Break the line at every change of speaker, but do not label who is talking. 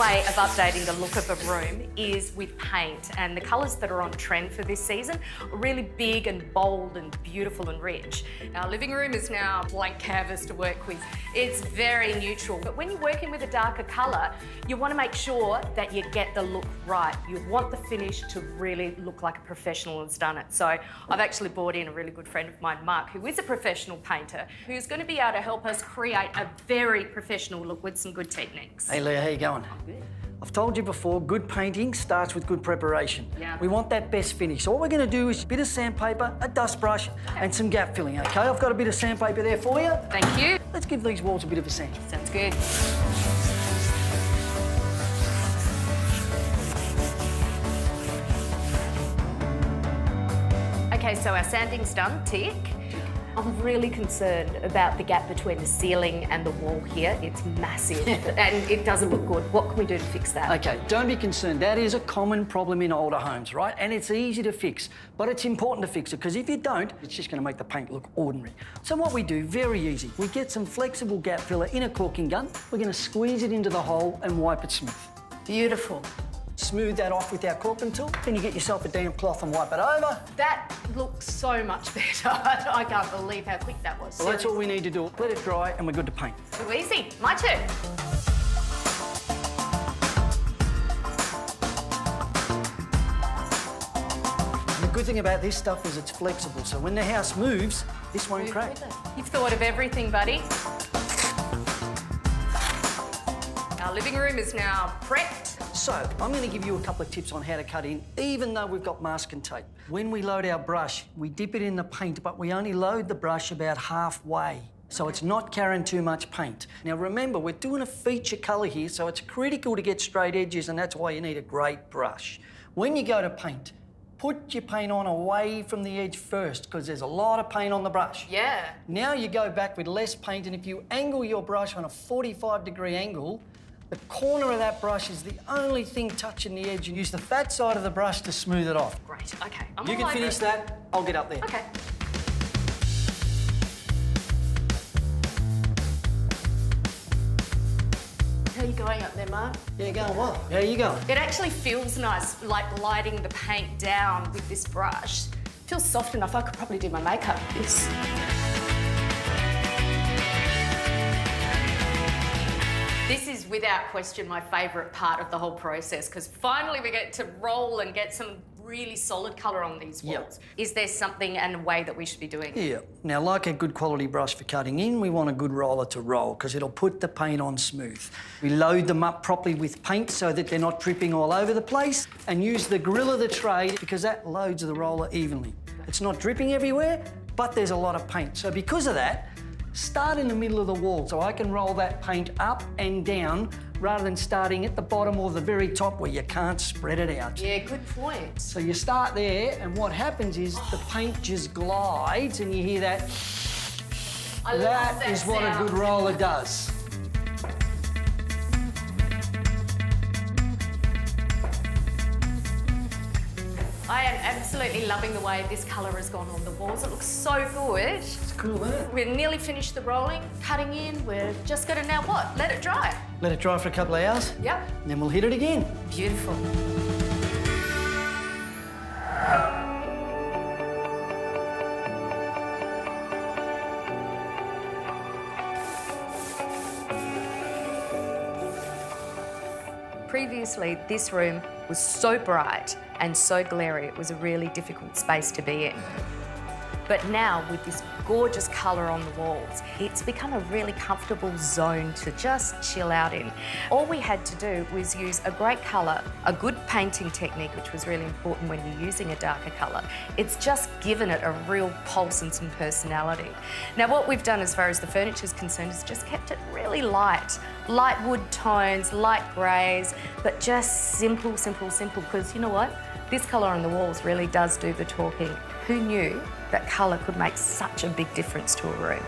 way of updating the look of a room is with paint, and the colours that are on trend for this season are really big and bold and beautiful and rich. Our living room is now blank canvas to work with. It's very neutral, but when you're working with a darker colour, you want to make sure that you get the look right. You want the finish to really look like a professional has done it. So I've actually brought in a really good friend of mine, Mark, who is a professional painter, who's going to be able to help us create a very professional look with some good techniques.
Hey Leah, how you going?
Good.
I've told you before, good painting starts with good preparation.
Yeah.
We want that best finish. So what we're going to do is a bit of sandpaper, a dust brush, and some gap filling, okay? I've got a bit of sandpaper there for you.
Thank you.
Let's give these walls a bit of a sand.
Sounds good. Okay, so our sanding's done, tick. I'm really concerned about the gap between the ceiling and the wall here. It's massive and it doesn't look good. What can we do to fix that?
Okay, don't be concerned. That is a common problem in older homes, right? And it's easy to fix, but it's important to fix it because if you don't, it's just going to make the paint look ordinary. So what we do, very easy, we get some flexible gap filler in a caulking gun. We're going to squeeze it into the hole and wipe it smooth.
Beautiful.
Smooth that off with our caulking tool. Then you get yourself a damp cloth and wipe it over.
That looks so much better. I can't believe how quick that was.
Well, that's all we need to do. Let it dry and we're good to paint.
Too easy. My turn.
The good thing about this stuff is it's flexible, so when the house moves, this won't crack.
You've thought of everything, buddy. Our living room is now prepped.
So, I'm going to give you a couple of tips on how to cut in, even though we've got masking tape. When we load our brush, we dip it in the paint, but we only load the brush about halfway. So it's not carrying too much paint. Now remember, we're doing a feature colour here, so it's critical to get straight edges, and that's why you need a great brush. When you go to paint, put your paint on away from the edge first, because there's a lot of paint on the brush.
Yeah.
Now you go back with less paint, and if you angle your brush on a 45-degree angle, the corner of that brush is the only thing touching the edge, and use the fat side of the brush to smooth it off.
Great, okay.
You can finish that, I'll get up there.
Okay. How are you going up there, Mark?
Yeah, going well. How are you going?
It actually feels nice, like lighting the paint down with this brush. It feels soft enough, I could probably do my makeup with this. This is without question my favourite part of the whole process, because finally we get to roll and get some really solid colour on these walls.
Yep.
Is there something and a way that we should be doing?
Yeah. Now, like a good quality brush for cutting in, we want a good roller to roll, because it'll put the paint on smooth. We load them up properly with paint so that they're not dripping all over the place, and use the grill of the tray because that loads the roller evenly. It's not dripping everywhere, but there's a lot of paint. So because of that, start in the middle of the wall so I can roll that paint up and down rather than starting at the bottom or the very top where you can't spread it out.
Yeah, good point.
So you start there, and what happens is the paint just glides and you hear that.
I love
That is what a
sound.
good roller does.
I am absolutely loving the way this colour has gone on the walls. It looks so good.
It's cool, isn't it?
We're nearly finished the rolling, cutting in. We're just going to now what? Let it dry.
Let it dry for a couple of hours,
Yep.
and then we'll hit it again.
Beautiful. Previously, this room was so bright and so glary, it was a really difficult space to be in. But now, with this gorgeous colour on the walls, it's become a really comfortable zone to just chill out in. All we had to do was use a great colour, a good painting technique, which was really important when you're using a darker colour. It's just given it a real pulse and some personality. Now, what we've done as far as the furniture is concerned is just kept it really light. Light wood tones, light greys, but just simple, simple, simple, because you know what? This colour on the walls really does do the talking. Who knew that colour could make such a big difference to a room?